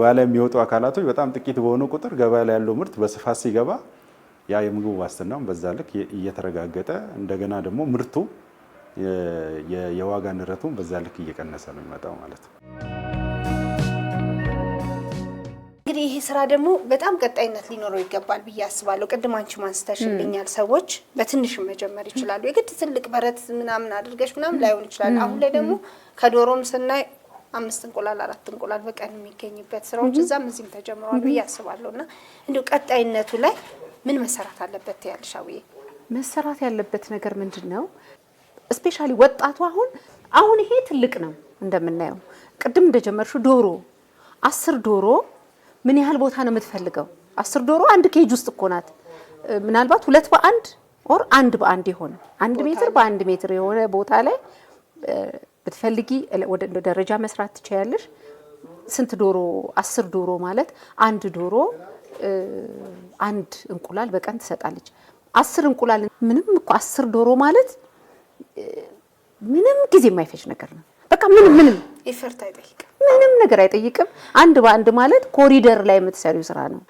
ገበያ ላይ የሚወጡ አካላቶች በጣም ጥቂት በሆኑ ቁጥር ገበያ ላይ ያለው ምርት በስፋት ሲገባ ያ የምግብ ዋስትናው በዛ ልክ እየተረጋገጠ እንደገና ደግሞ ምርቱ የዋጋ ንረቱን በዛ ልክ እየቀነሰ ነው የሚመጣው ማለት ነው። እንግዲህ ይሄ ስራ ደግሞ በጣም ቀጣይነት ሊኖረው ይገባል ብዬ አስባለሁ። ቅድም አንቺ ማንስተሽልኛል ሰዎች በትንሽ መጀመር ይችላሉ። የግድ ትልቅ በረት ምናምን አድርገሽ ምናምን ላይሆን ይችላል። አሁን ላይ ደግሞ ከዶሮም ስናይ 5 እንቁላል 4 እንቁላል በቀን የሚገኝበት ስራዎች እዛም እዚህም ተጀምረዋል ብዬ አስባለሁና እንደው ቀጣይነቱ ላይ ምን መሰራት አለበት ያልሻው? መሰራት ያለበት ነገር ምንድነው? ስፔሻሊ ወጣቱ አሁን ይሄ ትልቅ ነው እንደምናየው። ቅድም እንደጀመርሽው ዶሮ 10 ዶሮ ምን ያህል ቦታ ነው የምትፈልገው? 10 ዶሮ 1 ኬጅ ውስጥ እኮ ናት። ምናልባት 2 በ1 ኦር 1 በ1 ይሆን 1 ሜትር በ1 ሜትር የሆነ ቦታ ላይ ብትፈልጊ ወደ ደረጃ መስራት ትችያለሽ። ስንት ዶሮ? 10 ዶሮ ማለት 1 ዶሮ 1 እንቁላል በቀን ትሰጣለች። 10 እንቁላል ምንም እኮ 10 ዶሮ ማለት ምንም ጊዜ የማይፈጅ ነገር ነው። በቃ ምንም ኢፈርት አይጠይቅም፣ ምንም ነገር አይጠይቅም። 1 በ1 ማለት ኮሪደር ላይ የምትሰሪው ስራ ነው።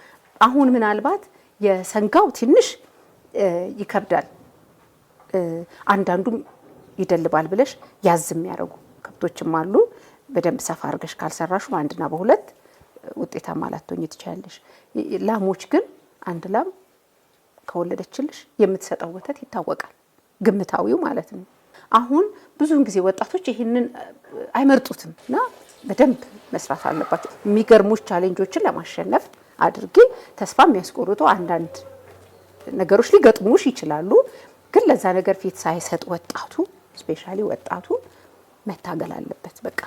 አሁን ምናልባት የሰንጋው ትንሽ ይከብዳል፣ አንዳንዱም ይደልባል ብለሽ ያዝ የሚያደርጉ ከብቶችም አሉ። በደንብ ሰፋ አድርገሽ ካልሰራሹ በ1ና በ2 ውጤታማ ላትሆኚ ትችያለሽ። ላሞች ግን 1 ላም ከወለደችልሽ የምትሰጠው ወተት ይታወቃል፣ ግምታዊው ማለት ነው። አሁን ብዙውን ጊዜ ወጣቶች ይሄንን አይመርጡትምና በደንብ መስራት አለባቸው። የሚገርሙ ቻሌንጆችን ለማሸነፍ አድርጊ። ተስፋ የሚያስቆርጡ አንዳንድ ነገሮች ሊገጥሙሽ ይችላሉ። ግን ለዛ ነገር ፊት ሳይሰጥ ወጣቱ ስፔሻሊ ወጣቱ መታገል አለበት በቃ።